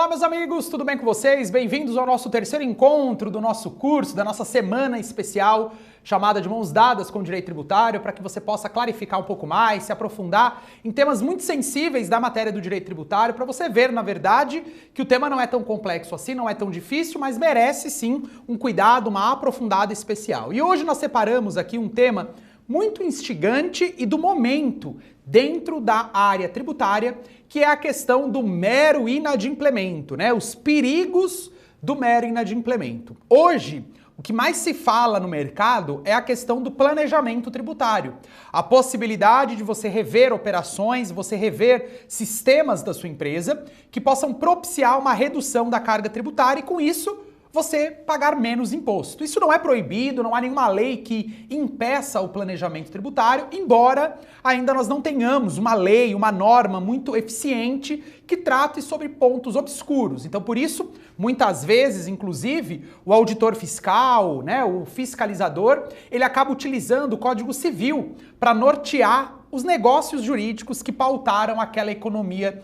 Olá, meus amigos, tudo bem com vocês? Bem-vindos ao nosso terceiro encontro do nosso curso, da nossa semana especial chamada de Mãos Dadas com Direito Tributário, para que você possa clarificar um pouco mais, se aprofundar em temas muito sensíveis da matéria do direito tributário, para você ver, na verdade, que o tema não é tão complexo assim, não é tão difícil, mas merece sim um cuidado, uma aprofundada especial. E hoje nós separamos aqui um tema muito instigante e do momento dentro da área tributária, que é a questão do mero inadimplemento, né? Os perigos do mero inadimplemento. Hoje, o que mais se fala no mercado é a questão do planejamento tributário. A possibilidade de você rever operações, você rever sistemas da sua empresa que possam propiciar uma redução da carga tributária e, com isso, você pagar menos imposto. Isso não é proibido, não há nenhuma lei que impeça o planejamento tributário, embora ainda nós não tenhamos uma lei, uma norma muito eficiente que trate sobre pontos obscuros. Então, por isso, muitas vezes, inclusive, o auditor fiscal, né, o fiscalizador, ele acaba utilizando o Código Civil para nortear os negócios jurídicos que pautaram aquela economia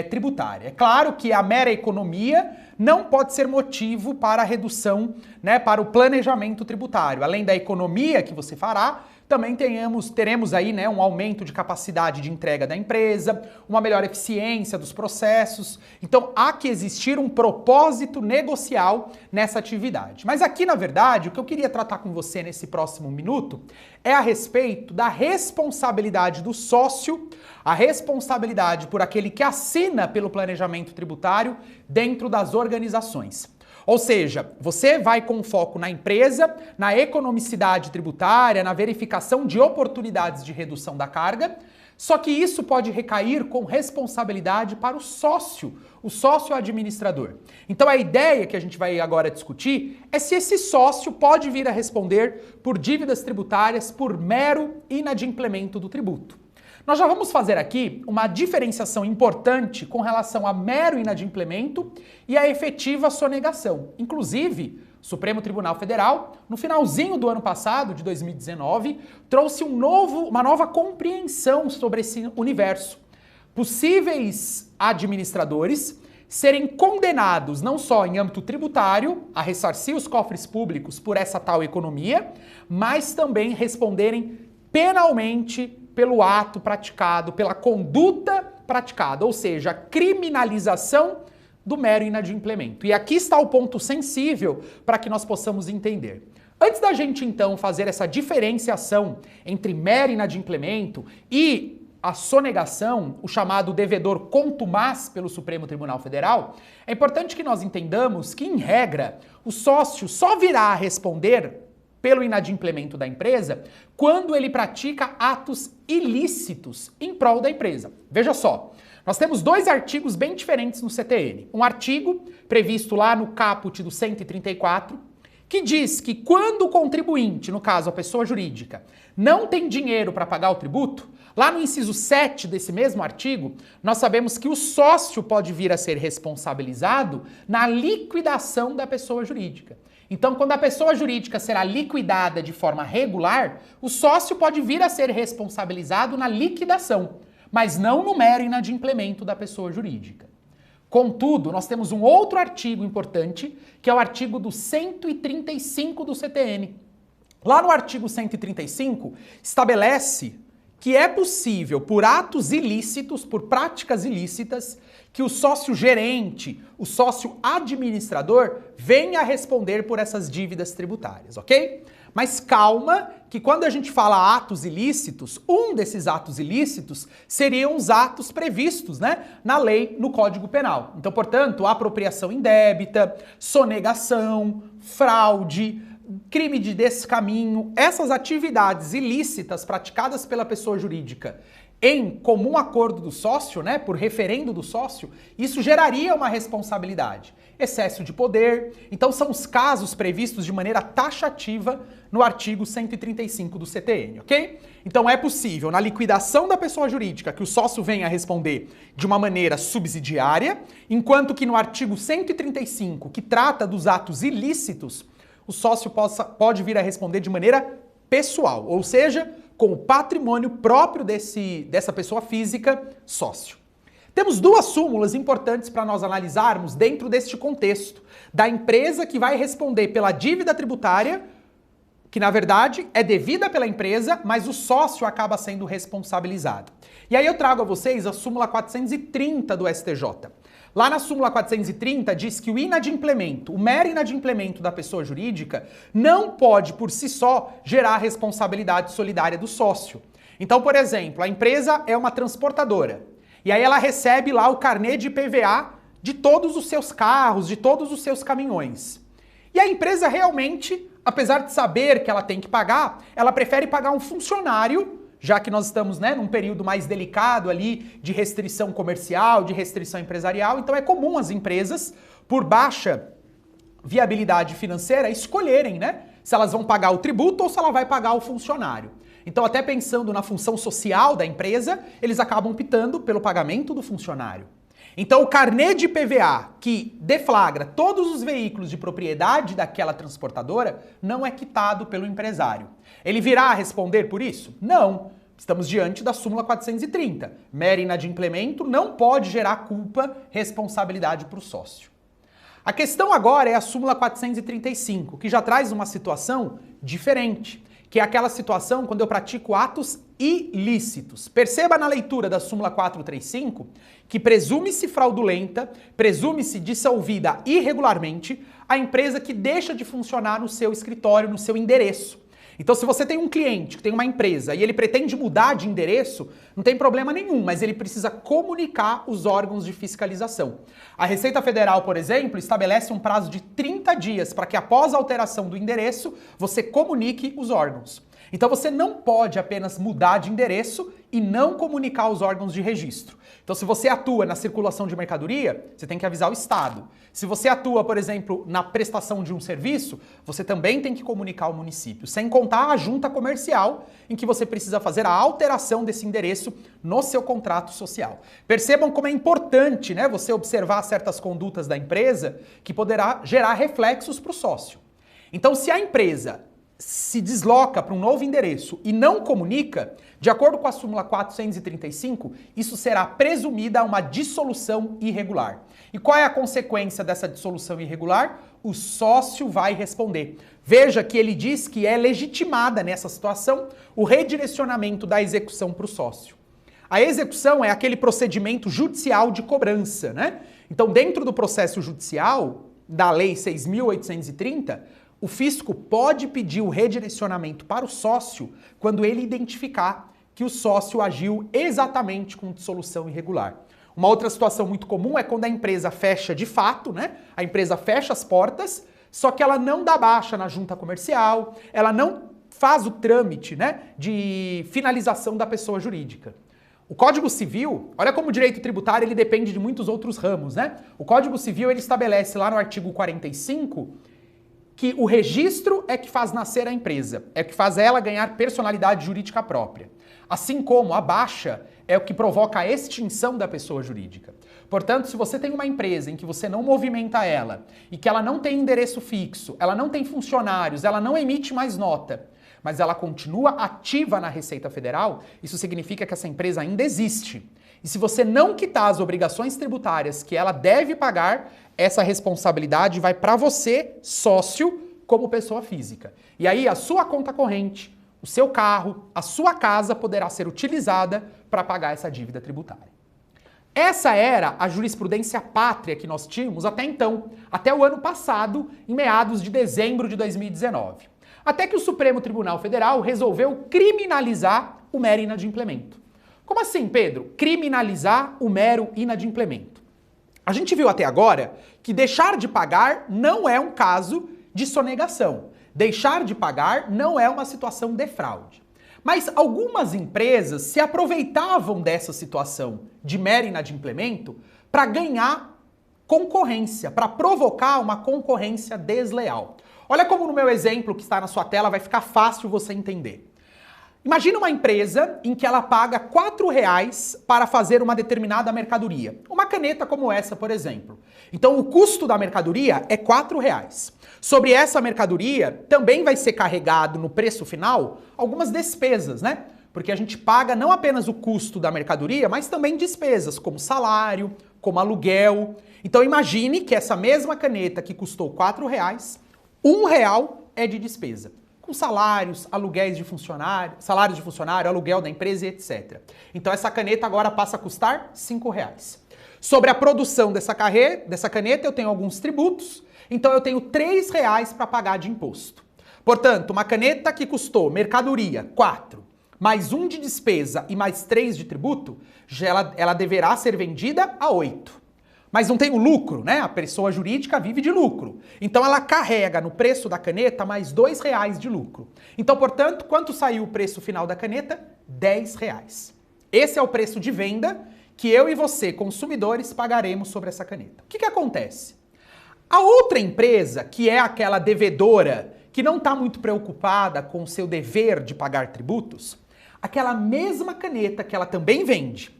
tributária. É claro que a mera economia não pode ser motivo para a redução, né, para o planejamento tributário. Além da economia que você fará, também teremos aí, né, um aumento de capacidade de entrega da empresa, uma melhor eficiência dos processos. Então há que existir um propósito negocial nessa atividade. Mas aqui, na verdade, o que eu queria tratar com você nesse próximo minuto é a respeito da responsabilidade do sócio, a responsabilidade por aquele que assina pelo planejamento tributário dentro das organizações. Ou seja, você vai com foco na empresa, na economicidade tributária, na verificação de oportunidades de redução da carga, só que isso pode recair com responsabilidade para o sócio administrador. Então a ideia que a gente vai agora discutir é se esse sócio pode vir a responder por dívidas tributárias por mero inadimplemento do tributo. Nós já vamos fazer aqui uma diferenciação importante com relação a mero inadimplemento e a efetiva sonegação. Inclusive, o Supremo Tribunal Federal, no finalzinho do ano passado, de 2019, trouxe uma nova compreensão sobre esse universo. Possíveis administradores serem condenados não só em âmbito tributário a ressarcir os cofres públicos por essa tal economia, mas também responderem penalmente pelo ato praticado, pela conduta praticada, ou seja, a criminalização do mero inadimplemento. E aqui está o ponto sensível para que nós possamos entender. Antes da gente, então, fazer essa diferenciação entre mero inadimplemento e a sonegação, o chamado devedor contumaz pelo Supremo Tribunal Federal, é importante que nós entendamos que, em regra, o sócio só virá a responder pelo inadimplemento da empresa quando ele pratica atos ilícitos em prol da empresa. Veja só, nós temos dois artigos bem diferentes no CTN. Um artigo previsto lá no caput do 134, que diz que quando o contribuinte, no caso a pessoa jurídica, não tem dinheiro para pagar o tributo, lá no inciso 7 desse mesmo artigo, nós sabemos que o sócio pode vir a ser responsabilizado na liquidação da pessoa jurídica. Então, quando a pessoa jurídica será liquidada de forma regular, o sócio pode vir a ser responsabilizado na liquidação, mas não no mero inadimplemento da pessoa jurídica. Contudo, nós temos um outro artigo importante, que é o artigo do 135 do CTN. Lá no artigo 135, estabelece que é possível, por atos ilícitos, por práticas ilícitas, que o sócio gerente, o sócio administrador, venha a responder por essas dívidas tributárias, ok? Mas calma, que quando a gente fala atos ilícitos, um desses atos ilícitos seriam os atos previstos, né, na lei, no Código Penal. Então, portanto, apropriação indébita, sonegação, fraude, crime de descaminho, essas atividades ilícitas praticadas pela pessoa jurídica em comum acordo do sócio, né, por referendo do sócio, isso geraria uma responsabilidade. Excesso de poder, então são os casos previstos de maneira taxativa no artigo 135 do CTN, ok? Então é possível, na liquidação da pessoa jurídica, que o sócio venha a responder de uma maneira subsidiária, enquanto que no artigo 135, que trata dos atos ilícitos, o sócio pode vir a responder de maneira pessoal, ou seja, com o patrimônio próprio dessa pessoa física sócio. Temos duas súmulas importantes para nós analisarmos dentro deste contexto, da empresa que vai responder pela dívida tributária, que na verdade é devida pela empresa, mas o sócio acaba sendo responsabilizado. E aí eu trago a vocês a súmula 430 do STJ. Lá na súmula 430 diz que o inadimplemento, o mero inadimplemento da pessoa jurídica não pode por si só gerar responsabilidade solidária do sócio. Então, por exemplo, a empresa é uma transportadora e aí ela recebe lá o carnê de IPVA de todos os seus carros, de todos os seus caminhões. E a empresa realmente, apesar de saber que ela tem que pagar, ela prefere pagar um funcionário, já que nós estamos, né, num período mais delicado ali de restrição comercial, de restrição empresarial. Então é comum as empresas, por baixa viabilidade financeira, escolherem, né, se elas vão pagar o tributo ou se ela vai pagar o funcionário. Então, até pensando na função social da empresa, eles acabam optando pelo pagamento do funcionário. Então, o carnê de IPVA que deflagra todos os veículos de propriedade daquela transportadora não é quitado pelo empresário. Ele virá a responder por isso? Não. Estamos diante da súmula 430. Mero inadimplemento não pode gerar culpa, responsabilidade para o sócio. A questão agora é a súmula 435, que já traz uma situação diferente, que é aquela situação quando eu pratico atos ilícitos. Perceba na leitura da súmula 435 que presume-se fraudulenta, presume-se dissolvida irregularmente a empresa que deixa de funcionar no seu escritório, no seu endereço. Então, se você tem um cliente que tem uma empresa e ele pretende mudar de endereço, não tem problema nenhum, mas ele precisa comunicar os órgãos de fiscalização. A Receita Federal, por exemplo, estabelece um prazo de 30 dias para que após a alteração do endereço, você comunique os órgãos. Então você não pode apenas mudar de endereço e não comunicar aos órgãos de registro. Então se você atua na circulação de mercadoria, você tem que avisar o Estado. Se você atua, por exemplo, na prestação de um serviço, você também tem que comunicar ao município. Sem contar a junta comercial, em que você precisa fazer a alteração desse endereço no seu contrato social. Percebam como é importante, né, você observar certas condutas da empresa que poderá gerar reflexos para o sócio. Então se a empresa se desloca para um novo endereço e não comunica, de acordo com a súmula 435, isso será presumida uma dissolução irregular. E qual é a consequência dessa dissolução irregular? O sócio vai responder. Veja que ele diz que é legitimada nessa situação o redirecionamento da execução para o sócio. A execução é aquele procedimento judicial de cobrança, né? Então, dentro do processo judicial da Lei 6.830, o fisco pode pedir o redirecionamento para o sócio quando ele identificar que o sócio agiu exatamente com dissolução irregular. Uma outra situação muito comum é quando a empresa fecha de fato, né? A empresa fecha as portas, só que ela não dá baixa na junta comercial, ela não faz o trâmite, né, de finalização da pessoa jurídica. O Código Civil, olha como o direito tributário ele depende de muitos outros ramos, né? O Código Civil ele estabelece lá no artigo 45 que o registro é que faz nascer a empresa, é que faz ela ganhar personalidade jurídica própria. Assim como a baixa é o que provoca a extinção da pessoa jurídica. Portanto, se você tem uma empresa em que você não movimenta ela e que ela não tem endereço fixo, ela não tem funcionários, ela não emite mais nota, mas ela continua ativa na Receita Federal, isso significa que essa empresa ainda existe. E se você não quitar as obrigações tributárias que ela deve pagar, essa responsabilidade vai para você, sócio, como pessoa física. E aí a sua conta corrente, o seu carro, a sua casa poderá ser utilizada para pagar essa dívida tributária. Essa era a jurisprudência pátria que nós tínhamos até então, até o ano passado, em meados de dezembro de 2019. Até que o Supremo Tribunal Federal resolveu criminalizar o mero inadimplemento. Como assim, Pedro? Criminalizar o mero inadimplemento. A gente viu até agora que deixar de pagar não é um caso de sonegação. Deixar de pagar não é uma situação de fraude. Mas algumas empresas se aproveitavam dessa situação de mero inadimplemento para ganhar concorrência, para provocar uma concorrência desleal. Olha como no meu exemplo que está na sua tela vai ficar fácil você entender. Imagina uma empresa em que ela paga R$4 para fazer uma determinada mercadoria. Uma caneta como essa, por exemplo. Então o custo da mercadoria é R$4. Sobre essa mercadoria também vai ser carregado no preço final algumas despesas, né? porque a gente paga não apenas o custo da mercadoria, mas também despesas, como salário, como aluguel. Então imagine que essa mesma caneta que custou R$4, R$1 é de despesa, com salários, aluguéis de funcionário, salários de funcionário, aluguel da empresa e etc. Então essa caneta agora passa a custar R$5. Sobre a produção dessa caneta eu tenho alguns tributos, então eu tenho R$3 para pagar de imposto. Portanto, uma caneta que custou mercadoria 4, mais 1 de despesa e mais 3 de tributo, ela deverá ser vendida a 8. Mas não tem o lucro, né? A pessoa jurídica vive de lucro. Então ela carrega no preço da caneta mais R$2 de lucro. Então, portanto, quanto saiu o preço final da caneta? R$10. Esse é o preço de venda que eu e você, consumidores, pagaremos sobre essa caneta. O que acontece? A outra empresa, que é aquela devedora que não está muito preocupada com o seu dever de pagar tributos, aquela mesma caneta que ela também vende,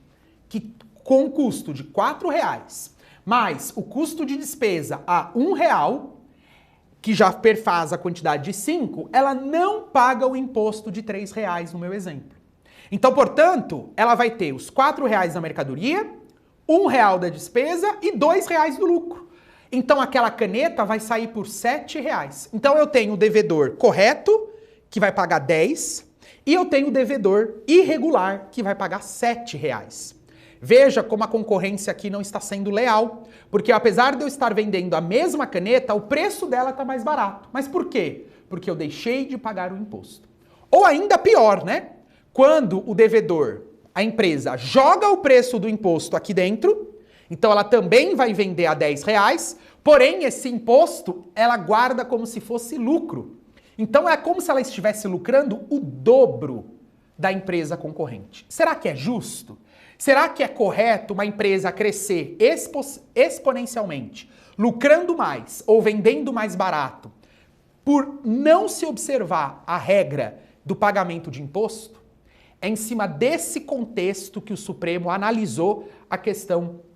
que com o custo de R$4, mais o custo de despesa a R$1, que já perfaz a quantidade de 5, ela não paga o imposto de R$3 no meu exemplo. Então, portanto, ela vai ter os R$4 da mercadoria, R$1 da despesa e R$2 do lucro. Então aquela caneta vai sair por R$7. Então eu tenho o devedor correto, que vai pagar 10, e eu tenho o devedor irregular, que vai pagar R$7. Veja como a concorrência aqui não está sendo leal, porque apesar de eu estar vendendo a mesma caneta, o preço dela está mais barato. Mas por quê? Porque eu deixei de pagar o imposto. Ou ainda pior, né? Quando o devedor, a empresa, joga o preço do imposto aqui dentro, então ela também vai vender a R$10, porém esse imposto ela guarda como se fosse lucro. Então é como se ela estivesse lucrando o dobro da empresa concorrente. Será que é justo? Será que é correto uma empresa crescer exponencialmente, lucrando mais ou vendendo mais barato, por não se observar a regra do pagamento de imposto? É em cima desse contexto que o Supremo analisou a questão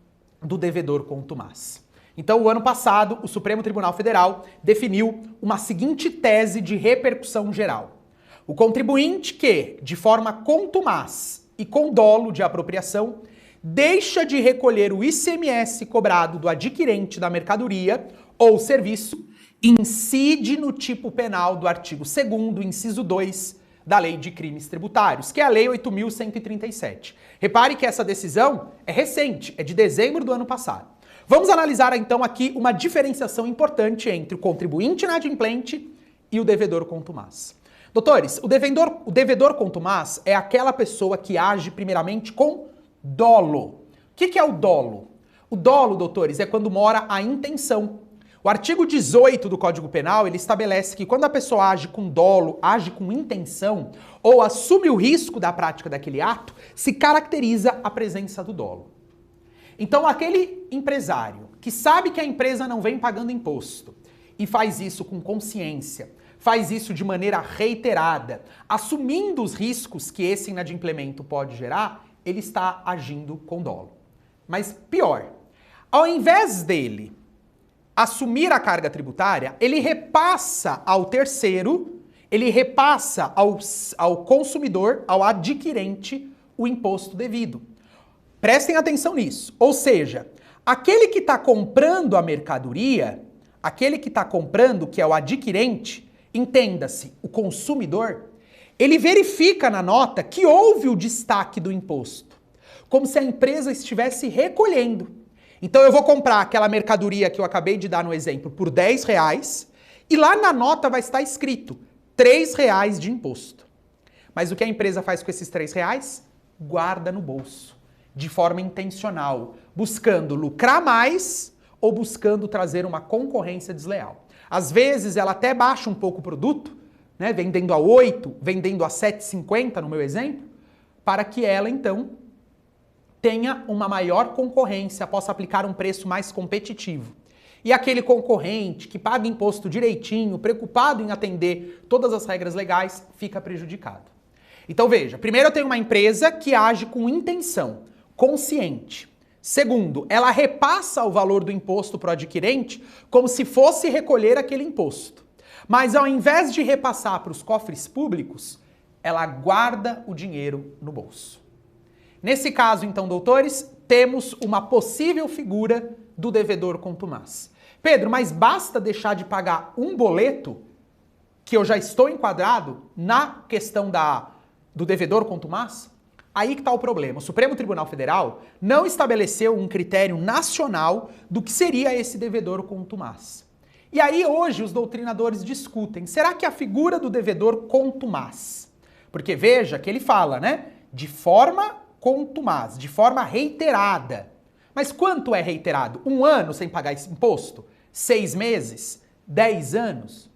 do devedor contumaz. Então, o ano passado, o Supremo Tribunal Federal definiu uma seguinte tese de repercussão geral. O contribuinte que, de forma contumaz e com dolo de apropriação, deixa de recolher o ICMS cobrado do adquirente da mercadoria ou serviço, incide no tipo penal do artigo 2º, inciso 2, da Lei de Crimes Tributários, que é a Lei 8.137. Repare que essa decisão é recente, é de dezembro do ano passado. Vamos analisar então aqui uma diferenciação importante entre o contribuinte inadimplente e o devedor contumaz. Doutores, o devedor contumaz é aquela pessoa que age primeiramente com dolo. O que é o dolo? O dolo, doutores, é quando mora a intenção. O artigo 18 do Código Penal, ele estabelece que quando a pessoa age com dolo, age com intenção, ou assume o risco da prática daquele ato, se caracteriza a presença do dolo. Então, aquele empresário que sabe que a empresa não vem pagando imposto e faz isso com consciência, faz isso de maneira reiterada, assumindo os riscos que esse inadimplemento pode gerar, ele está agindo com dolo. Mas pior, ao invés dele assumir a carga tributária, ele repassa ao terceiro, ele repassa ao consumidor, ao adquirente, o imposto devido. Prestem atenção nisso. Ou seja, aquele que está comprando a mercadoria, aquele que está comprando, que é o adquirente, entenda-se, o consumidor, ele verifica na nota que houve o destaque do imposto, como se a empresa estivesse recolhendo. Então eu vou comprar aquela mercadoria que eu acabei de dar no exemplo por R$10 e lá na nota vai estar escrito R$3 de imposto. Mas o que a empresa faz com esses R$3? Guarda no bolso, de forma intencional, buscando lucrar mais ou buscando trazer uma concorrência desleal. Às vezes ela até baixa um pouco o produto, né, vendendo a 8, vendendo a 7,50 no meu exemplo, para que ela então tenha uma maior concorrência, possa aplicar um preço mais competitivo. E aquele concorrente que paga imposto direitinho, preocupado em atender todas as regras legais, fica prejudicado. Então veja, primeiro eu tenho uma empresa que age com intenção, consciente. Segundo, ela repassa o valor do imposto para o adquirente como se fosse recolher aquele imposto. Mas ao invés de repassar para os cofres públicos, ela guarda o dinheiro no bolso. Nesse caso, então, doutores, temos uma possível figura do devedor contumaz. Pedro, mas basta deixar de pagar um boleto que eu já estou enquadrado na questão do devedor contumaz? Aí que está o problema. O Supremo Tribunal Federal não estabeleceu um critério nacional do que seria esse devedor contumaz. E aí hoje os doutrinadores discutem, será que a figura do devedor contumaz? Porque veja que ele fala, né, de forma contumaz, de forma reiterada. Mas quanto é reiterado? 1 ano sem pagar esse imposto? 6 meses? 10 anos?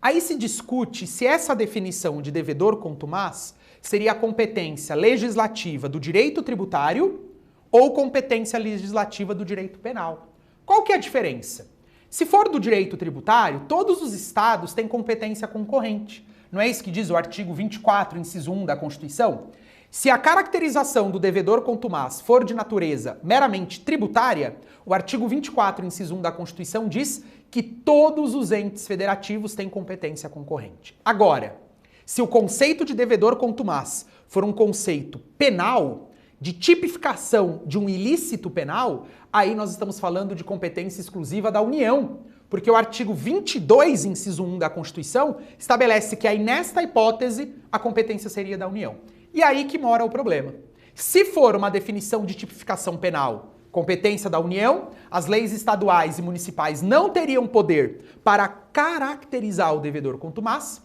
Aí se discute se essa definição de devedor contumaz seria a competência legislativa do direito tributário ou competência legislativa do direito penal. Qual que é a diferença? Se for do direito tributário, todos os estados têm competência concorrente. Não é isso que diz o artigo 24, inciso 1 da Constituição? Se a caracterização do devedor contumaz for de natureza meramente tributária, o artigo 24, inciso 1 da Constituição diz que todos os entes federativos têm competência concorrente. Agora, se o conceito de devedor contumaz for um conceito penal, de tipificação de um ilícito penal, aí nós estamos falando de competência exclusiva da União, porque o artigo 22, inciso 1 da Constituição, estabelece que aí nesta hipótese a competência seria da União. E aí que mora o problema. Se for uma definição de tipificação penal, competência da União, as leis estaduais e municipais não teriam poder para caracterizar o devedor contumaz.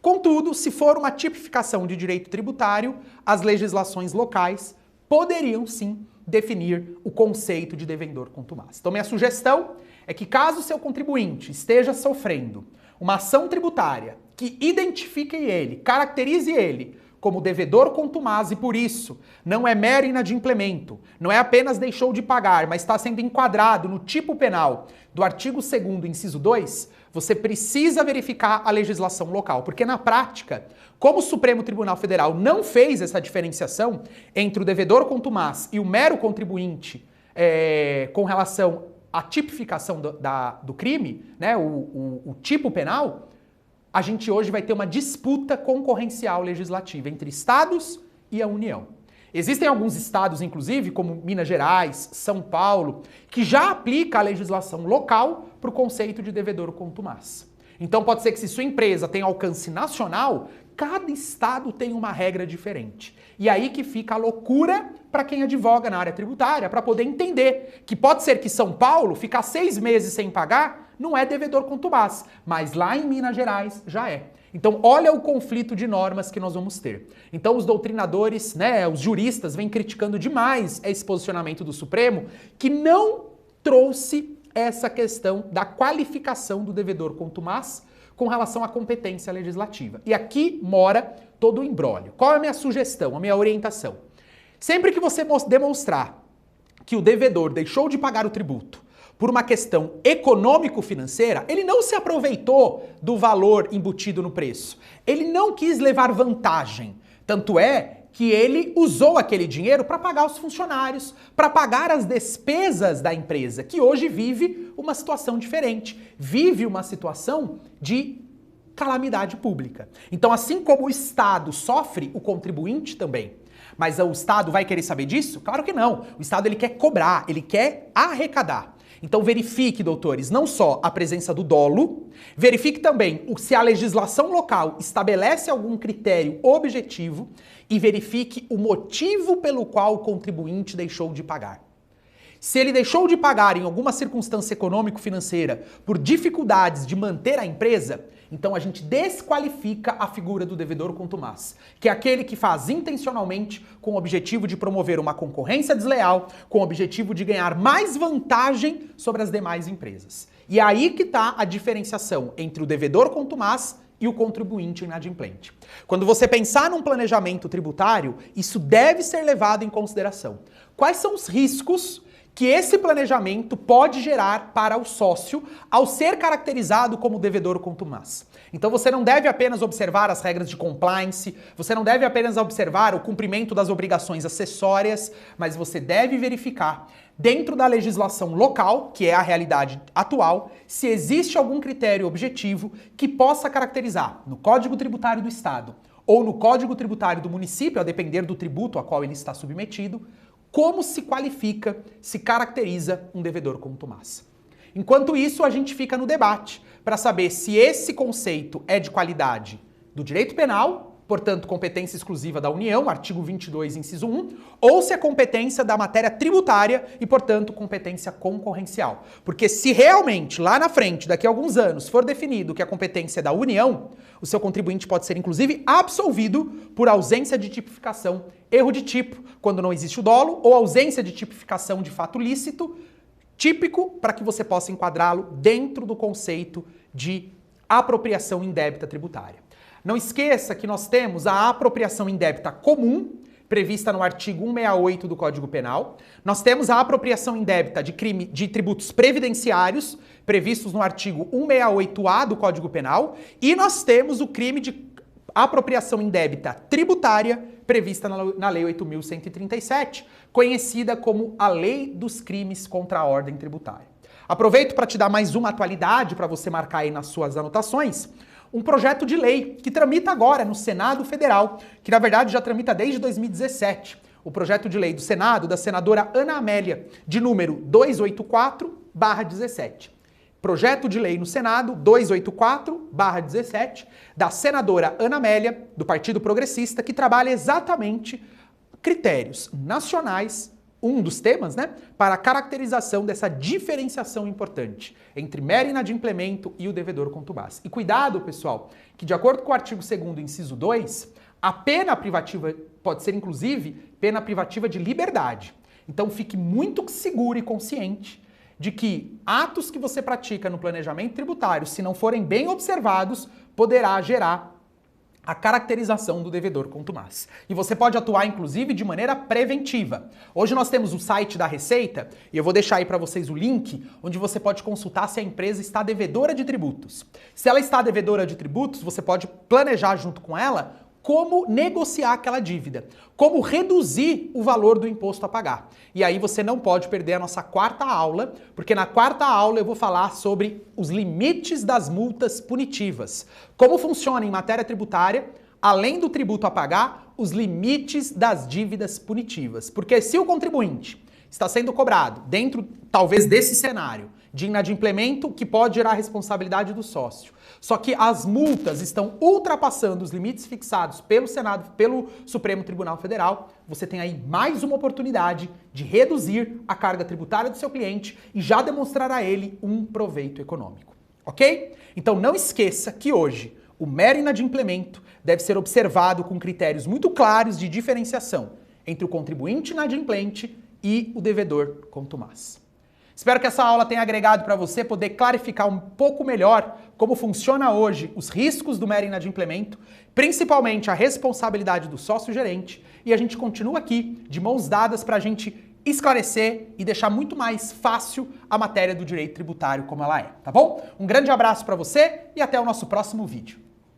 Contudo, se for uma tipificação de direito tributário, as legislações locais poderiam sim definir o conceito de devedor contumaz. Então minha sugestão é que caso o seu contribuinte esteja sofrendo uma ação tributária que identifique ele, caracterize ele como devedor contumaz e por isso não é mero inadimplemento, não é apenas deixou de pagar, mas está sendo enquadrado no tipo penal do artigo 2º, inciso 2, você precisa verificar a legislação local, porque na prática, como o Supremo Tribunal Federal não fez essa diferenciação entre o devedor contumaz e o mero contribuinte com relação à tipificação do crime, né, o tipo penal, a gente hoje vai ter uma disputa concorrencial legislativa entre estados e a União. Existem alguns estados, inclusive, como Minas Gerais, São Paulo, que já aplica a legislação local para o conceito de devedor contumaz. Então pode ser que se sua empresa tem alcance nacional, cada estado tem uma regra diferente. E aí que fica a loucura para quem advoga na área tributária, para poder entender que pode ser que São Paulo ficar 6 meses sem pagar não é devedor contumaz, mas lá em Minas Gerais já é. Então, olha o conflito de normas que nós vamos ter. Então, os doutrinadores, né, os juristas, vêm criticando demais esse posicionamento do Supremo, que não trouxe essa questão da qualificação do devedor contumaz com relação à competência legislativa. E aqui mora todo o imbróglio. Qual é a minha sugestão, a minha orientação? Sempre que você demonstrar que o devedor deixou de pagar o tributo por uma questão econômico-financeira, ele não se aproveitou do valor embutido no preço. Ele não quis levar vantagem. Tanto é que ele usou aquele dinheiro para pagar os funcionários, para pagar as despesas da empresa, que hoje vive uma situação diferente. Vive uma situação de calamidade pública. Então, assim como o Estado sofre, o contribuinte também. Mas o Estado vai querer saber disso? Claro que não. O Estado ele quer cobrar, ele quer arrecadar. Então verifique, doutores, não só a presença do dolo, verifique também se a legislação local estabelece algum critério objetivo e verifique o motivo pelo qual o contribuinte deixou de pagar. Se ele deixou de pagar em alguma circunstância econômico-financeira por dificuldades de manter a empresa, então a gente desqualifica a figura do devedor contumaz, que é aquele que faz intencionalmente com o objetivo de promover uma concorrência desleal, com o objetivo de ganhar mais vantagem sobre as demais empresas. E é aí que está a diferenciação entre o devedor contumaz e o contribuinte inadimplente. Quando você pensar num planejamento tributário, isso deve ser levado em consideração. Quais são os riscos que esse planejamento pode gerar para o sócio ao ser caracterizado como devedor contumaz? Então você não deve apenas observar as regras de compliance, você não deve apenas observar o cumprimento das obrigações acessórias, mas você deve verificar, dentro da legislação local, que é a realidade atual, se existe algum critério objetivo que possa caracterizar no Código Tributário do Estado ou no Código Tributário do município, a depender do tributo a qual ele está submetido, como se qualifica, se caracteriza um devedor contumaz. Enquanto isso, a gente fica no debate para saber se esse conceito é de qualidade do direito penal, portanto, competência exclusiva da União, artigo 22, inciso 1, ou se é competência da matéria tributária e, portanto, competência concorrencial. Porque se realmente, lá na frente, daqui a alguns anos, for definido que a competência é da União, o seu contribuinte pode ser, inclusive, absolvido por ausência de tipificação, erro de tipo, quando não existe o dolo, ou ausência de tipificação de fato lícito, típico, para que você possa enquadrá-lo dentro do conceito de apropriação indébita tributária. Não esqueça que nós temos a apropriação indébita comum, prevista no artigo 168 do Código Penal. Nós temos a apropriação indébita de tributos previdenciários, previstos no artigo 168A do Código Penal. E nós temos o crime de apropriação indébita tributária, prevista na Lei 8.137, conhecida como a Lei dos Crimes contra a Ordem Tributária. Aproveito para te dar mais uma atualidade para você marcar aí nas suas anotações. Um projeto de lei que tramita agora no Senado Federal, que na verdade já tramita desde 2017. O projeto de lei do Senado, da senadora Ana Amélia, de número 284/17. Projeto de lei no Senado 284/17, da senadora Ana Amélia, do Partido Progressista, que trabalha exatamente critérios nacionais, um dos temas, né, para a caracterização dessa diferenciação importante entre mero inadimplemento e o devedor contumaz. E cuidado, pessoal, que de acordo com o artigo 2º, inciso 2, a pena privativa pode ser, inclusive, pena privativa de liberdade. Então fique muito seguro e consciente de que atos que você pratica no planejamento tributário, se não forem bem observados, poderá gerar a caracterização do devedor contumaz. E você pode atuar, inclusive, de maneira preventiva. Hoje nós temos o site da Receita, e eu vou deixar aí para vocês o link, onde você pode consultar se a empresa está devedora de tributos. Se ela está devedora de tributos, você pode planejar junto com ela como negociar aquela dívida, como reduzir o valor do imposto a pagar. E aí você não pode perder a nossa quarta aula, porque na quarta aula eu vou falar sobre os limites das multas punitivas. Como funciona em matéria tributária, além do tributo a pagar, os limites das dívidas punitivas. Porque se o contribuinte está sendo cobrado dentro, talvez, desse cenário de inadimplemento que pode gerar a responsabilidade do sócio, só que as multas estão ultrapassando os limites fixados pelo Senado, pelo Supremo Tribunal Federal, você tem aí mais uma oportunidade de reduzir a carga tributária do seu cliente e já demonstrar a ele um proveito econômico, ok? Então não esqueça que hoje o mero inadimplemento deve ser observado com critérios muito claros de diferenciação entre o contribuinte inadimplente e o devedor contumaz. Espero que essa aula tenha agregado para você poder clarificar um pouco melhor como funciona hoje os riscos do mero inadimplemento, principalmente a responsabilidade do sócio-gerente, e a gente continua aqui de mãos dadas para a gente esclarecer e deixar muito mais fácil a matéria do direito tributário como ela é, tá bom? Um grande abraço para você e até o nosso próximo vídeo.